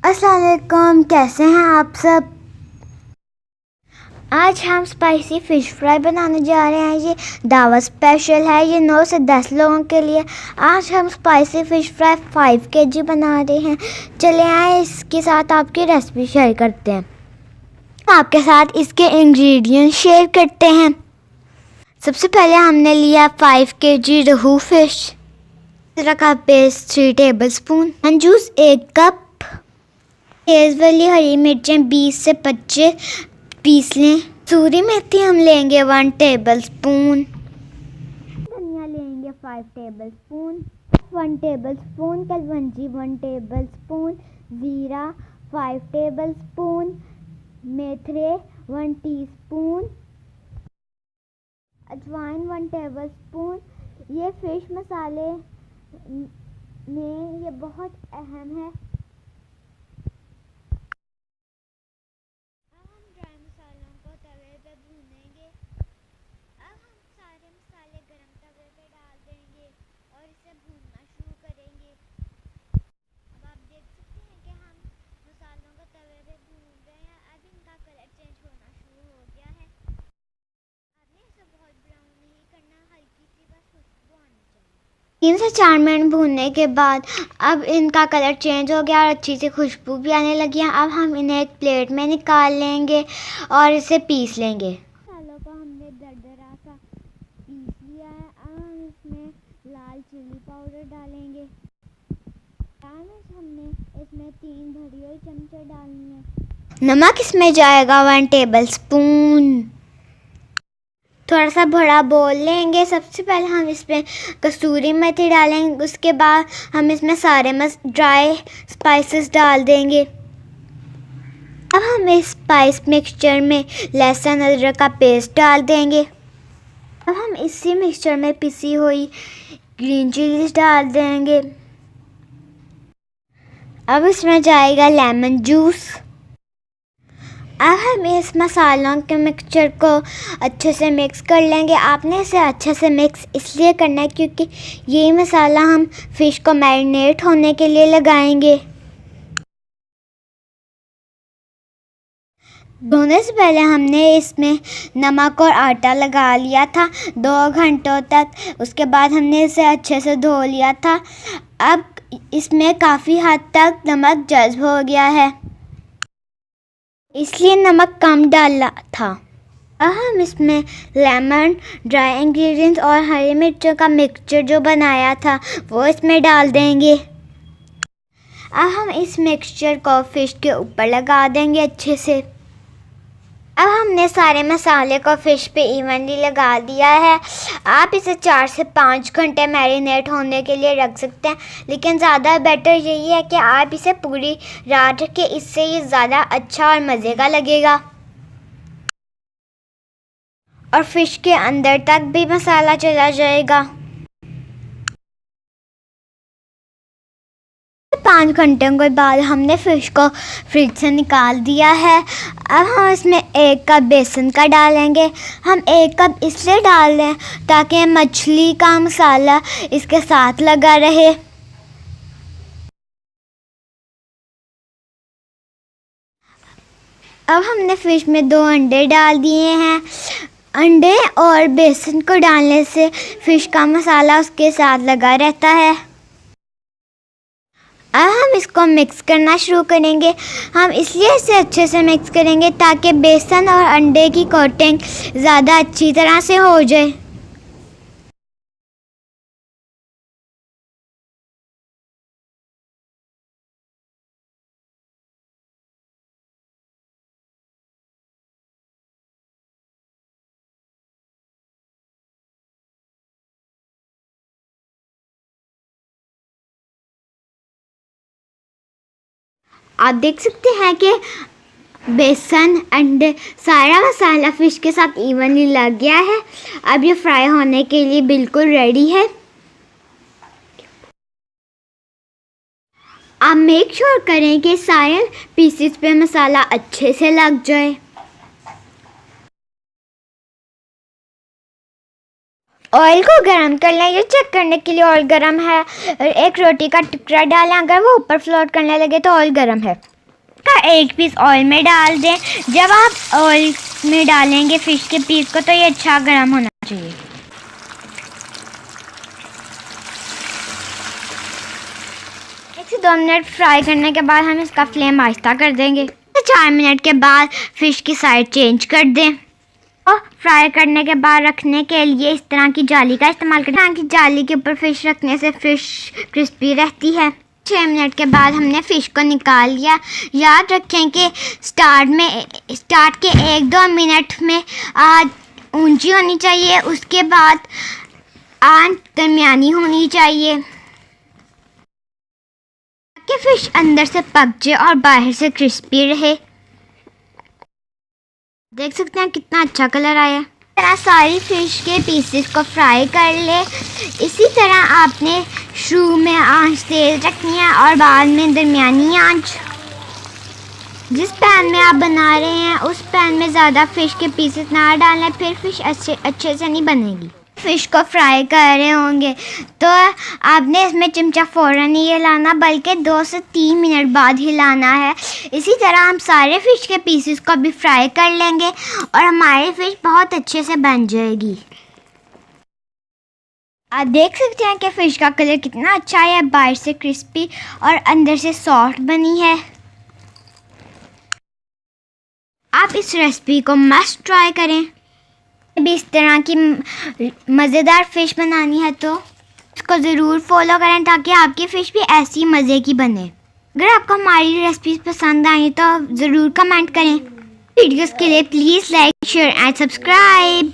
अस्सलाम वालेकुम, कैसे हैं आप सब। आज हम स्पाइसी फ़िश फ्राई बनाने जा रहे हैं। ये दावत स्पेशल है, ये 9 से 10 लोगों के लिए। आज हम स्पाइसी फ़िश फ्राई 5 kg बना रहे हैं। चले आए इसके साथ आपकी रेसिपी शेयर करते हैं। आपके साथ इसके इंग्रेडिएंट्स शेयर करते हैं। सबसे पहले हमने लिया 5 kg रोहू फिश, का पेस्ट 3 टेबलस्पून, जूस 1 कप, तेज़ वाली हरी मिर्चें 20 से 25 पीस लें। सूरी मेथी हम लेंगे 1 टेबलस्पून, धनिया लेंगे 5 टेबलस्पून, 1 टेबलस्पून कलवंजी 1 टेबलस्पून, ज़ीरा 5 टेबलस्पून, मेथरे 1 टीस्पून, अजवाइन 1 टेबलस्पून। ये फ़िश मसाले में ये बहुत अहम है। अब हम ड्राई मसालों को तवे पे भूनेंगे। अब हम सारे मसाले गरम तवे पे डाल देंगे और इसे भूनना शुरू करेंगे। अब आप देख सकते हैं कि हम मसालों को तवे पे भून रहे हैं। अब इनका कलर चेंज होना शुरू हो गया है। आपने इसे बहुत ब्राउन नहीं करना, हल्की सी बस खुशबू आनी चाहिए। 3 से 4 मिनट भूनने के बाद अब इनका कलर चेंज हो गया और अच्छी सी खुशबू भी आने लगी है। अब हम इन्हें एक प्लेट में निकाल लेंगे और इसे पीस लेंगे। मसालों को हमने दरदरा सा पीस लिया है। अब हम इसमें लाल चिली पाउडर डालेंगे। हमने इसमें 3 भरी हुई चमचे डालनी है। नमक इसमें जाएगा 1 टेबलस्पून। थोड़ा सा बड़ा बोल लेंगे। सबसे पहले हम इसमें कसूरी मेथी डालेंगे, उसके बाद हम इसमें सारे ड्राई स्पाइसेस डाल देंगे। अब हम इस स्पाइस मिक्सचर में लहसुन अदरक का पेस्ट डाल देंगे। अब हम इसी मिक्सचर में पिसी हुई ग्रीन चिलीज डाल देंगे। अब इसमें जाएगा लेमन जूस। अब हम इस मसालों के मिक्सचर को अच्छे से मिक्स कर लेंगे। आपने इसे अच्छे से मिक्स इसलिए करना है क्योंकि ये मसाला हम फ़िश को मैरिनेट होने के लिए लगाएंगे। धोने से पहले हमने इसमें नमक और आटा लगा लिया था 2 घंटों तक। उसके बाद हमने इसे अच्छे से धो लिया था। अब इसमें काफ़ी हद तक नमक जज़्ब हो गया है, इसलिए नमक कम डाला था। अब हम इसमें लेमन, ड्राई इंग्रेडिएंट्स और हरी मिर्चों का मिक्सचर जो बनाया था वो इसमें डाल देंगे। अब हम इस मिक्सचर को फ़िश के ऊपर लगा देंगे अच्छे से। अब हमने सारे मसाले को फ़िश पे इवनली लगा दिया है। आप इसे 4 से 5 घंटे मैरिनेट होने के लिए रख सकते हैं, लेकिन ज़्यादा बेटर यही है कि आप इसे पूरी रात रखें, इससे ये ज़्यादा अच्छा और मज़े का लगेगा और फ़िश के अंदर तक भी मसाला चला जाएगा। 5 घंटे के बाद हमने फ़िश को फ्रिज से निकाल दिया है। अब हम इसमें 1 कप बेसन का डालेंगे। हम 1 कप इसलिए डाल रहे हैं ताकि मछली का मसाला इसके साथ लगा रहे। अब हमने फ़िश में 2 अंडे डाल दिए हैं। अंडे और बेसन को डालने से फ़िश का मसाला उसके साथ लगा रहता है। अब हम इसको मिक्स करना शुरू करेंगे। हम इसलिए इसे अच्छे से मिक्स करेंगे ताकि बेसन और अंडे की कोटिंग ज़्यादा अच्छी तरह से हो जाए। आप देख सकते हैं कि बेसन, अंडे, सारा मसाला फ़िश के साथ इवनली लग गया है। अब ये फ्राई होने के लिए बिल्कुल रेडी है। आप मेक श्योर करें कि सारे पीसेस पे मसाला अच्छे से लग जाए। ऑयल को गर्म कर लें। ये चेक करने के लिए ऑयल गर्म है। एक रोटी का टुकड़ा डालें, अगर वो ऊपर फ्लोट करने लगे तो ऑयल गर्म है। का एक पीस ऑयल में डाल दें। जब आप ऑयल में डालेंगे फ़िश के पीस को तो ये अच्छा गर्म होना चाहिए। एक से 2 मिनट फ्राई करने के बाद हम इसका फ्लेम आहिस्ता कर देंगे। 4 मिनट के बाद फ़िश की साइड चेंज कर दें और फ्राई करने के बाद रखने के लिए इस तरह की जाली का इस्तेमाल करें। इस तरह की जाली के ऊपर फ़िश रखने से फ़िश क्रिस्पी रहती है। 6 मिनट के बाद हमने फ़िश को निकाल लिया। याद रखें कि स्टार्ट के 1-2 मिनट में आंच ऊंची होनी चाहिए, उसके बाद आंच दरमियानी होनी चाहिए ताकि फ़िश अंदर से पक जाए और बाहर से क्रिस्पी रहे। देख सकते हैं कितना अच्छा कलर आया। इस तरह सारी फ़िश के पीसेस को फ्राई कर ले। इसी तरह आपने शुरू में आंच तेज़ रखनी है और बाद में दरमियानी आंच। जिस पैन में आप बना रहे हैं उस पैन में ज़्यादा फ़िश के पीसेस ना डालें, फिर फ़िश अच्छे से नहीं बनेगी। फ़िश को फ्राई कर रहे होंगे तो आपने इसमें चिमटा फ़ौरन नहीं हिलाना, बल्कि 2 से 3 मिनट बाद हिलाना है। इसी तरह हम सारे फ़िश के पीसेस को भी फ्राई कर लेंगे और हमारी फ़िश बहुत अच्छे से बन जाएगी। आप देख सकते हैं कि फ़िश का कलर कितना अच्छा है, बाहर से क्रिस्पी और अंदर से सॉफ्ट बनी है। आप इस रेसिपी को मस्ट ट्राई करें। भी इस तरह की मज़ेदार फ़िश बनानी है तो इसको ज़रूर फॉलो करें ताकि आपकी फ़िश भी ऐसी मज़े की बने। अगर आपको हमारी रेसिपीज़ पसंद आई तो ज़रूर कमेंट करें। वीडियोज़ के लिए please like, share and subscribe.